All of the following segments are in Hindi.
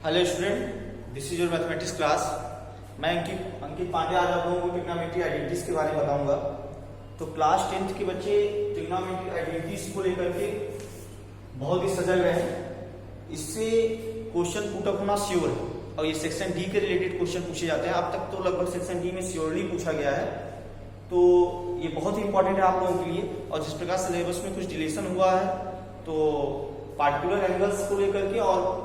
Hello student, this is your mathematics class. मैं अंकित पांडे आज आप लोगों को ट्रिग्नोमेट्री आइडेंटिटीज के बारे में बताऊंगा। तो क्लास 10th के बच्चे ट्रिग्नोमेट्री आइडेंटिटीज को लेकर के बहुत ही सजग रहे हैं। इससे क्वेश्चन पुट अप होना श्योर है और ये सेक्शन डी के रिलेटेड क्वेश्चन पूछे जाते हैं। अब तक तो लगभग सेक्शन डी में श्योरली पूछा गया है, तो ये बहुत ही इंपॉर्टेंट है आप लोगों के लिए। और जिस प्रकार सिलेबस में कुछ डिलेशन हुआ है, तो पार्टिकुलर एंगल्स को लेकर के और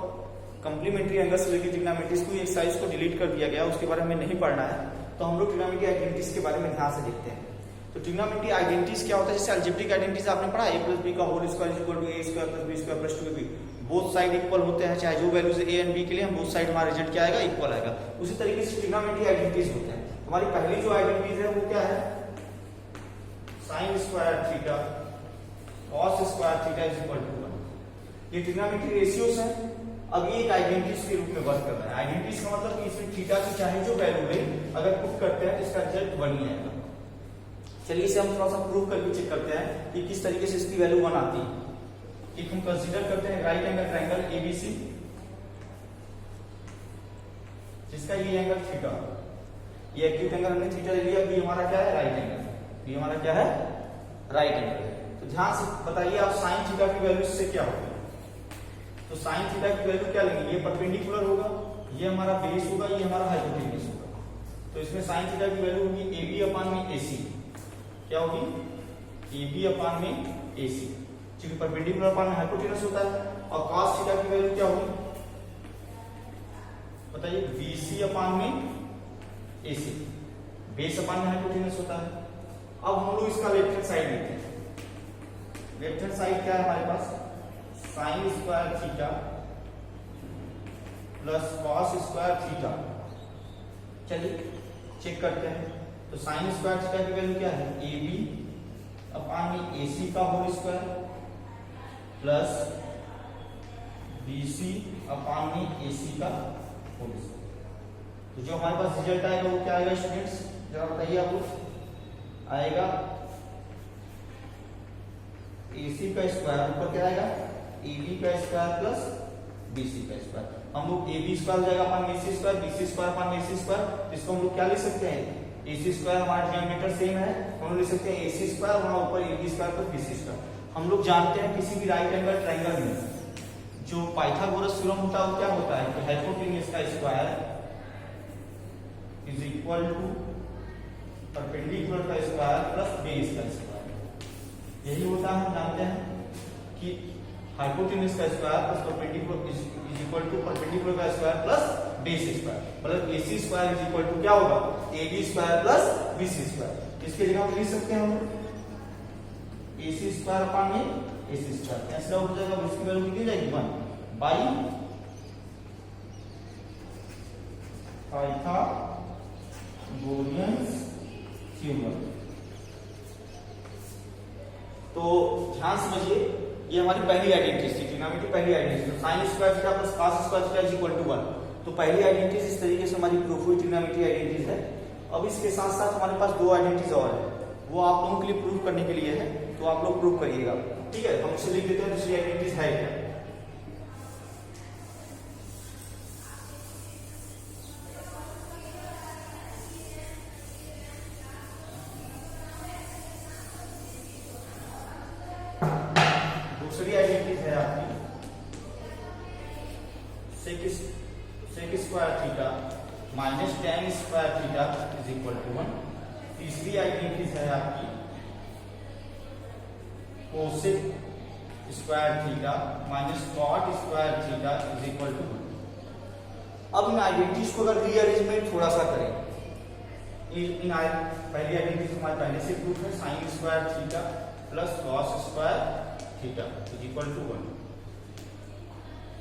कंप्लीमेंट्री एंगल्स से लेकर ट्रिग्नोमेट्रीज को एक्सरसाइज को डिलीट कर दिया गया, उसके बारे में नहीं पढ़ना है। तो हम लोग ट्रिग्नोमेट्री आइडेंटिटीज के बारे में ध्यान से देखते हैं। तो ट्रिग्नोमेट्री आइडेंटिटीज क्या होता है? जैसे अलजेब्रिक आइडेंटिटीज आपने पढ़ा, a + b का whole square is equal to a square + b square + 2ab। Both side equal होते हैं, चाहे जो वैल्यूज a एंड b के लिए हम बोथ साइड हमारा रिजल्ट क्या आएगा, इक्वल आएगा। उसी तरीके से ट्रिग्नोमेट्री आइडेंटिटीज होते हैं। हमारी पहली जो आइडेंटिटीज है वो क्या है? sin square theta cos square theta is equal to 1। ये ट्रिग्नोमेट्री रेशियोज है। अब ये एक आइडेंटिटीज के रूप में वर्क कर रहा है। आइडेंटिटीज का मतलब कि इसमें थीटा की चाहे जो वैल्यू ले, अगर पुट करते हैं तो इसका रिजल्ट 1 ही आएगा। चलिए इसे हम थोड़ा सा प्रूव करके चेक करते हैं कि किस तरीके से इसकी वैल्यू 1 आती है। एक हम कंसीडर करते हैं राइट एंगल ट्रायंगल एबीसी, जिसका ये एंगल थीटा, ये एक्यूट एंगल हमने थीटा ले लिया। बी हमारा क्या है? Right angle. बी हमारा क्या है? Right angle. तो ध्यान से बताइए आप, साइन थीटा की वैल्यू इससे क्या होगी? तो साइन थीटा की वैल्यू क्या लेंगे? ये परपेंडिकुलर होगा, ये हमारा बेस होगा, ये हमारा हाइपोटेन्यूज होगा। तो इसमें साइन थीटा की वैल्यू होगी AB अपान में AC। क्या होगी? AB अपान में AC, क्योंकि परपेंडिकुलर अपान में हाइपोटेन्यूज होता है। और cos थीटा की वैल्यू क्या होगी बताइए? BC अपान में AC, बेस अपान में हाइपोटेन्यूज होता है। अब हम लोग इसका लेफ्ट हैंड साइड लेते हैं। लेफ्ट हैंड साइड क्या है हमारे पास? Sine square theta plus cos square theta. चलिए चेक करते हैं। तो साइन स्क्वायर थीटा की वैल्यू क्या है? AB अपान में AC का whole square plus BC upon में AC का होल स्क्वायर। तो जो हमारे पास रिजल्ट आएगा वो क्या आएगा स्टूडेंट्स? जरा बताइए आप लोग। आएगा AC का स्क्वायर, ऊपर क्या आएगा? AB का स्क्वायर प्लस BC का स्क्वायर। हम लोग AB स्क्वायर जाएगा अपन AC square, BC square upon AC square. इसको हम लोग क्या ले सकते हैं? AC स्क्वायर हमारा डिनोमिनेटर सेम है, हम लोग ले सकते हैं AC स्क्वायर, वहां ऊपर AB square plus BC square. हम लोग जानते हैं किसी भी राइट एंगल ट्रायंगल में जो पाइथागोरस थ्योरम होता है वो क्या होता है? कि हाइपोटेन्यूज का square is equal to perpendicular का स्क्वायर प्लस बेस का स्क्वायर। यही होता है, हम जानते हैं कि हाइपोटेन्यूज का square plus perpendicular is equal to perpendicular का स्क्वायर प्लस बेस स्क्वायर। मतलब AC square is equal to क्या होगा? AB square plus BC square. इसके जगह हम लिख सकते हैं हम AC स्क्वायर अपान में AC स्क्वायर कैंसिल आउट हो जाएगा। इसकी वैल्यू कितनी जाएगी? 1 बाई पाइथागोरियंस थ्योरम। तो ध्यान समझिए, ये हमारी पहली आइडेंटिटी थी, ट्रिग्नोमेट्री पहली identity. Sine square theta plus cos square theta is equal to 1। तो पहली आइडेंटिटी इस तरीके से हमारी प्रूफ हुई, ट्रिग्नोमेट्री आइडेंटिटी है। अब इसके साथ साथ हमारे पास दो आइडेंटिटीज और है, वो आप लोगों के लिए प्रूफ करने के लिए है। तो आप लोग प्रूफ करिएगा, ठीक है? हम उसे लिख देते हैं दूसरी आइडेंटिटीज है क्या। दूसरी आइडेंटिटी है आपकी sec square theta minus tan square theta is equal to 1। तीसरी आइडेंटिटी है आपकी cosec square theta minus cot square theta is equal to 1। अब इन आइडेंटिटीज को अगर रीअरेंजमेंट थोड़ा सा करें, पहली आइडेंटिटी हमारे पहले से प्रूफ है, sine square theta plus cos square theta is equal to 1।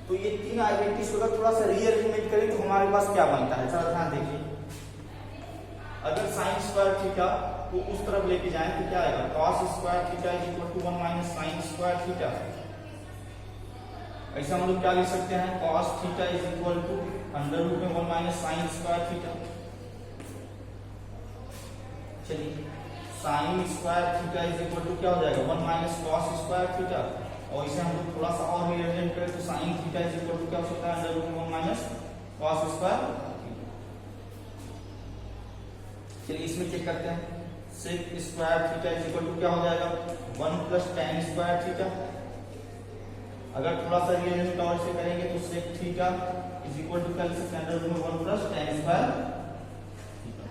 तो ये तीन आइडेंटिटीज को अगर थोड़ा सा रीअरेंजमेंट करें तो हमारे पास क्या बनता है? जरा ध्यान देखिए। अगर साइन स्क्वायर थीटा को उस तरफ लेके जाएं तो क्या आएगा? Cos square theta is equal to 1 minus sine square theta. ऐसा हम लोग क्या लिख सकते हैं? Cos theta is equal to under root में 1 माइनस साइन स्क्वायर थीटा। चलिए sine square theta is equal to क्या हो जाएगा? 1 माइनस कॉस स्क्वायर थीटा। और इसे हम लोग थोड़ा सा और रिप्रेजेंट करें तो sine theta is equal to क्या हो सकता है, अंडर रूट में 1 माइनस कॉस स्क्वायर थीटा। चलिए इसमें चेक करते हैं, sec square theta is equal to क्या हो जाएगा, 1 प्लस टेन स्क्वायर थीटा। अगर थोड़ा सा रिप्रेजेंट और से करेंगे तो sec theta is equal to क्या लिख सकते हैं, अंडर रूट में 1 प्लस टेन स्क्वायर थीटा।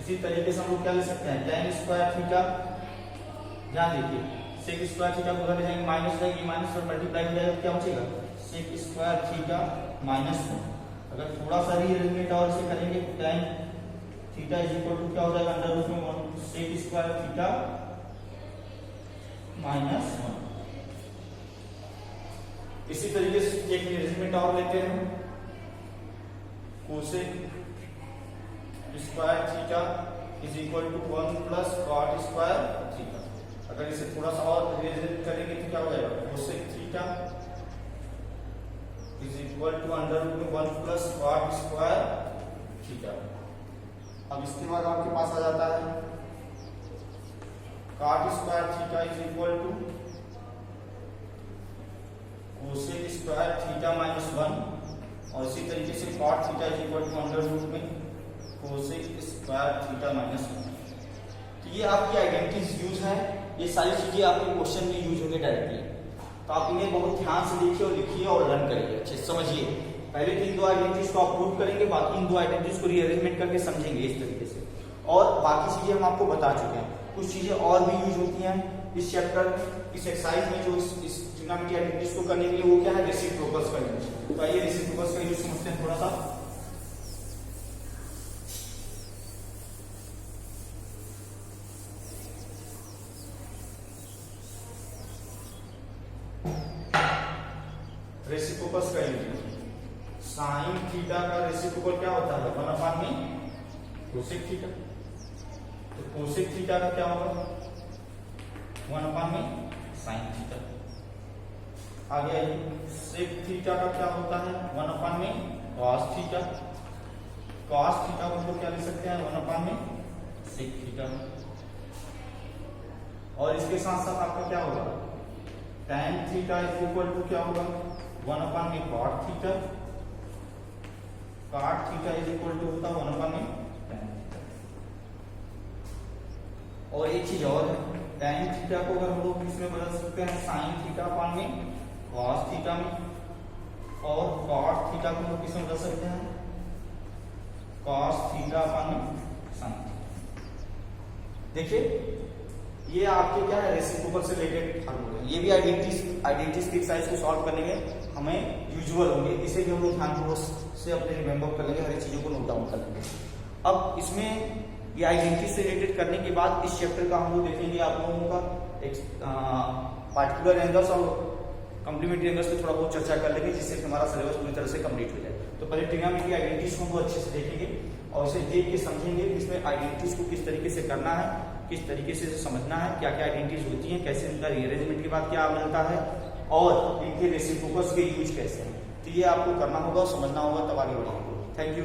इसी तरीके से हम लोग क्या ले सकते हैं, टेन स्क्वायर थीटा, ध्यान देखिए सेक स्क्वायर थीटा को उधर ले जाएंगे, माइनस जाएंगे, माइनस और मल्टीप्लाई हो जाएगा, क्या बचेगा, सेक स्क्वायर थीटा माइनस 1। अगर थोड़ा सा रीअरेंजमेंट और से करेंगे तो tan theta is equal to क्या हो जाएगा, अंडर रूट में 1 सेक स्क्वायर थीटा माइनस 1। इसी तरीके से एक रीअरेंजमेंट और लेते हैं, cosec square theta is equal to 1 plus cot square theta. अगर इसे थोड़ा सा और रिप्रेजेंट करेंगे तो क्या हो जाएगा, cosec theta is equal to under root में 1 प्लस कॉट स्क्वायर थीटा। अब इसके बाद आपके पास आ जाता है cot square theta is equal to cosec square theta minus 1, और इसी तरीके से cot theta is equal to under root में कोसेक स्क्वायर थीटा माइनस 1। तो ये आपकी आइडेंटिटीज यूज है, ये सारी चीजें आपके क्वेश्चन में यूज होंगे डायरेक्टली, तो आप इन्हें बहुत ध्यान से देखिए और लिखिए और लर्न करिए, अच्छे समझिए। पहले तो इन दो आइडेंटिटीज को आप प्रूव करेंगे, बाकी इन दो आइडेंटिटीज को रीअरेंजमेंट करके समझेंगे इस तरीके से, और बाकी चीजें हम आपको बता चुके हैं। कुछ चीजें और भी यूज होती हैं इस चैप्टर, इस एक्सरसाइज में, जो इस ट्रिग्नोमेट्री आइडेंटिटीज को करने के लिए, वो क्या है, रेसिप्रोकल्स का यूज। तो आइए रेसिप्रोकल्स का यूज समझते हैं थोड़ा सा। रेसिप्रोकल्स का यूज, साइन थीटा का रेसिप्रोकल क्या होता है, 1 अपान में कोसेक थीटा। तो कोसेक थीटा का क्या होगा, 1 अपान में साइन थीटा। आगे सेक थीटा का क्या होता है, 1 अपान में कॉस थीटा। कॉस थीटा को हम लोग क्या ले सकते हैं, 1 अपान में सेक थीटा। और इसके साथ साथ आपका क्या होगा, tan theta is equal to क्या होगा, 1 अपान में cot theta. Cot theta is equal to होता है 1 अपान में tan थीटा। और एक चीज और है, tan थीटा को अगर हम लोग इसमें बदल सकते हैं साइन थीटा अपान में कॉस थीटा में, और कॉट थीटा को हम लोग किसमें बदल सकते हैं, कॉस थीटा अपान में साइन थीटा। देखिए ये आपके क्या है, रेसिप्रोकल से रिलेटेड फार्मूले, ये भी आइडेंटिटीज की एक्सरसाइज को सॉल्व करने में हमें यूजुअल होंगे, इसे भी हम लोग ध्यानपूर्वक से अपने रिमेंबर कर लेंगे, हर एक चीजों को नोट डाउन कर लेंगे। अब इसमें ये आइडेंटिटी से रिलेटेड करने के बाद इस चैप्टर का हम लोग देखेंगे आप लोगों का पार्टिकुलर एंगल्स और कॉम्प्लीमेंट्री एंगल्स पे थोड़ा बहुत चर्चा कर लेंगे, जिससे हमारा सिलेबस पूरी तरह से कंप्लीट हो जाए। तो पहले ट्रिग्नोमेट्री आइडेंटिटीज को हम लोग अच्छे से देखेंगे और इसे देख के समझेंगे इसमें आइडेंटिटीज को किस तरीके से करना है, किस तरीके से समझना है, क्या क्या आइडेंटिटीज होती हैं, कैसे उनका रीअरेंजमेंट के बाद क्या मिलता है, और इनके रेसिप्रोकल्स के यूज कैसे हैं। तो ये आपको करना होगा, समझना होगा, तब आगे बढ़ेंगे। Thank you.